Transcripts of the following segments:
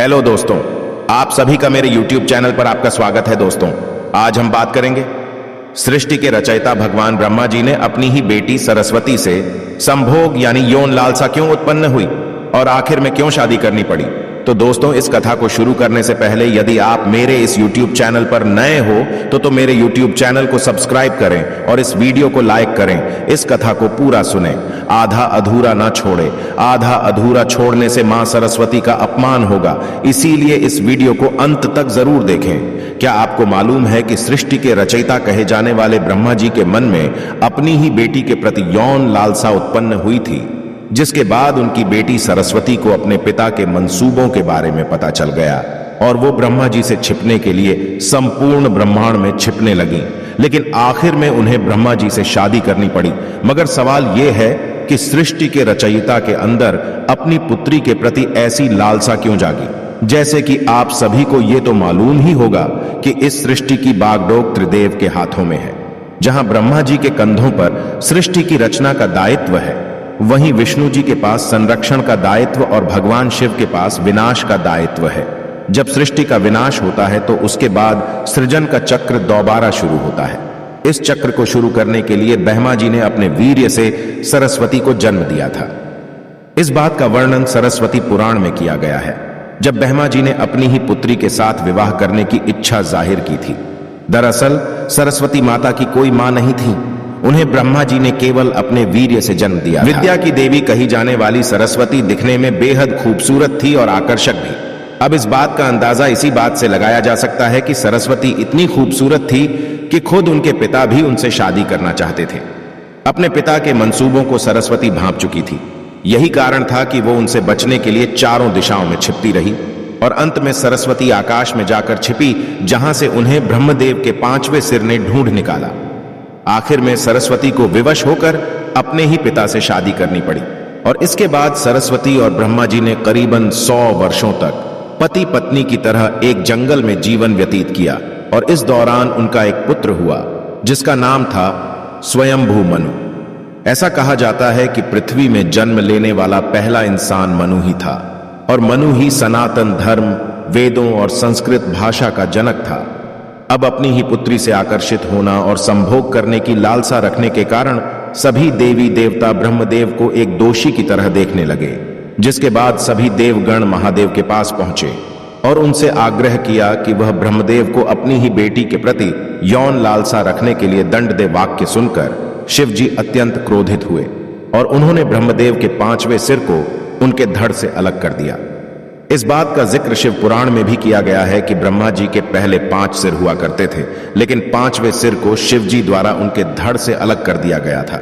Hello दोस्तों, आप सभी का मेरे YouTube चैनल पर आपका स्वागत है। दोस्तों, आज हम बात करेंगे सृष्टि के रचयिता भगवान ब्रह्मा जी ने अपनी ही बेटी सरस्वती से संभोग यानी यौन लालसा क्यों उत्पन्न हुई और आखिर में क्यों शादी करनी पड़ी। तो दोस्तों, इस कथा को शुरू करने से पहले यदि आप मेरे इस YouTube चैनल पर नए हो तो मेरे YouTube चैनल को सब्सक्राइब करें और इस वीडियो को लाइक करें। इस कथा को पूरा सुने, आधा अधूरा ना छोड़े। आधा अधूरा छोड़ने से मां सरस्वती का अपमान होगा, इसीलिए इस वीडियो को अंत तक जरूर देखें। क्या आपको मालूम है कि सृष्टि के रचयिता कहे जाने वाले ब्रह्मा जी के मन में अपनी ही बेटी के प्रति यौन लालसा उत्पन्न हुई थी, जिसके बाद उनकी बेटी सरस्वती को अपने पिता के मंसूबों के बारे में पता चल गया और वो ब्रह्मा जी से छिपने के लिए संपूर्ण ब्रह्मांड में छिपने लगी। लेकिन आखिर में उन्हें ब्रह्मा जी से शादी करनी पड़ी। मगर सवाल यह है कि सृष्टि के रचयिता के अंदर अपनी पुत्री के प्रति ऐसी लालसा क्यों जागी। जैसे कि आप सभी को यह तो मालूम ही होगा कि इस सृष्टि की बागडोर त्रिदेव के हाथों में है। जहां ब्रह्मा जी के कंधों पर सृष्टि की रचना का दायित्व है, वहीं विष्णु जी के पास संरक्षण का दायित्व और भगवान शिव के पास विनाश का दायित्व है। जब सृष्टि का विनाश होता है तो उसके बाद सृजन का चक्र दोबारा शुरू होता है। इस चक्र को शुरू करने के लिए ब्रह्मा जी ने अपने वीर्य से सरस्वती को जन्म दिया था। इस बात का वर्णन सरस्वती पुराण में किया गया है, जब ब्रह्मा जी ने अपनी ही पुत्री के साथ विवाह करने की इच्छा जाहिर की थी। दरअसल सरस्वती माता की कोई मां नहीं थी, उन्हें ब्रह्मा जी ने केवल अपने वीर्य से जन्म दिया। विद्या की देवी कही जाने वाली सरस्वती दिखने में बेहद खूबसूरत थी और आकर्षक भी। अब इस बात का अंदाजा इसी बात से लगाया जा सकता है कि सरस्वती इतनी खूबसूरत थी कि खुद उनके पिता भी उनसे शादी करना चाहते थे। अपने पिता के मंसूबों को सरस्वती भांप चुकी थी। यही कारण था कि वो उनसे बचने के लिए चारों दिशाओं में छिपती रही और अंत में सरस्वती आकाश में जाकर छिपी, जहां से उन्हें ब्रह्मदेव के 5वें सिर ने ढूंढ निकाला। आखिर में सरस्वती को विवश होकर अपने ही पिता से शादी करनी पड़ी और इसके बाद सरस्वती और ब्रह्मा जी ने करीबन 100 वर्षों तक पति पत्नी की तरह एक जंगल में जीवन व्यतीत किया और इस दौरान उनका एक पुत्र हुआ जिसका नाम था स्वयंभू मनु। ऐसा कहा जाता है कि पृथ्वी में जन्म लेने वाला पहला इंसान मनु ही था और मनु ही सनातन धर्म, वेदों और संस्कृत भाषा का जनक था। अब अपनी ही पुत्री से आकर्षित होना और संभोग करने की लालसा रखने के कारण सभी देवी देवता ब्रह्मदेव को एक दोषी की तरह देखने लगे, जिसके बाद सभी देवगण महादेव के पास पहुंचे और उनसे आग्रह किया कि वह ब्रह्मदेव को अपनी ही बेटी के प्रति यौन लालसा रखने के लिए दंड दे। वाक्य सुनकर शिव जी अत्यंत क्रोधित हुए और उन्होंने ब्रह्मदेव के 5वें सिर को उनके धड़ से अलग कर दिया। इस बात का जिक्र शिव पुराण में भी किया गया है कि ब्रह्मा जी के पहले 5 सिर हुआ करते थे, लेकिन 5वें सिर को शिव जी द्वारा उनके धड़ से अलग कर दिया गया था।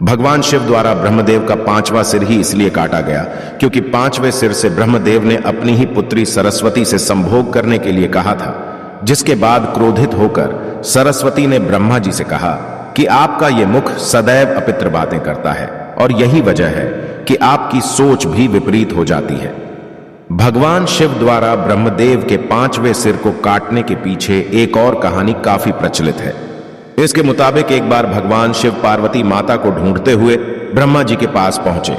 भगवान शिव द्वारा ब्रह्मदेव का 5वां सिर ही इसलिए काटा गया क्योंकि 5वें सिर से ब्रह्मदेव ने अपनी ही पुत्री सरस्वती से संभोग करने के लिए कहा था, जिसके बाद क्रोधित होकर सरस्वती ने ब्रह्मा जी से कहा कि आपका ये मुख सदैव अपवित्र बातें करता है और यही वजह है कि आपकी सोच भी विपरीत हो जाती है। भगवान शिव द्वारा ब्रह्मदेव के 5वें सिर को काटने के पीछे एक और कहानी काफी प्रचलित है। इसके मुताबिक एक बार भगवान शिव पार्वती माता को ढूंढते हुए ब्रह्मा जी के पास पहुंचे।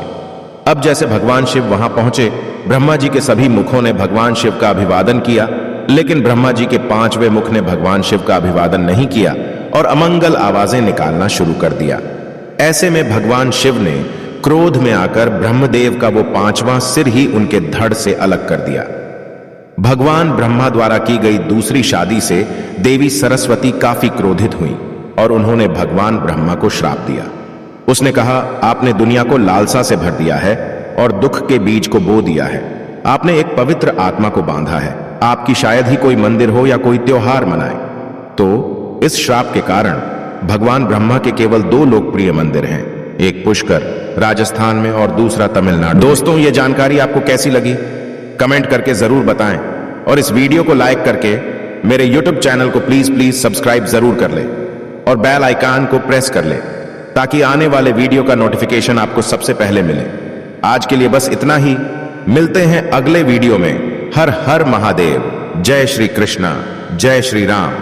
अब जैसे भगवान शिव वहां पहुंचे, ब्रह्मा जी के सभी मुखों ने भगवान शिव का अभिवादन किया, लेकिन ब्रह्मा जी के 5वें मुख ने भगवान शिव का अभिवादन नहीं किया और अमंगल आवाजें निकालना शुरू कर दिया। ऐसे में भगवान शिव ने क्रोध में आकर ब्रह्मदेव का वो 5वां सिर ही उनके धड़ से अलग कर दिया। भगवान ब्रह्मा द्वारा की गई दूसरी शादी से देवी सरस्वती काफी क्रोधित हुई और उन्होंने भगवान ब्रह्मा को श्राप दिया। उसने कहा, आपने दुनिया को लालसा से भर दिया है और दुख के बीज को बो दिया है। आपने एक पवित्र आत्मा को बांधा है। आपकी शायद ही कोई मंदिर हो या कोई त्योहार मनाए। तो इस श्राप के कारण भगवान ब्रह्मा के केवल 2 लोकप्रिय मंदिर हैं, एक पुष्कर राजस्थान में और दूसरा तमिलनाडु। दोस्तों, ये जानकारी आपको कैसी लगी कमेंट करके जरूर बताएं और इस वीडियो को लाइक करके मेरे YouTube चैनल को प्लीज सब्सक्राइब जरूर कर ले और बेल आइकन को प्रेस कर ले ताकि आने वाले वीडियो का नोटिफिकेशन आपको सबसे पहले मिले। आज के लिए बस इतना ही, मिलते हैं अगले वीडियो में। हर हर महादेव। जय श्री कृष्णा, जय श्री राम।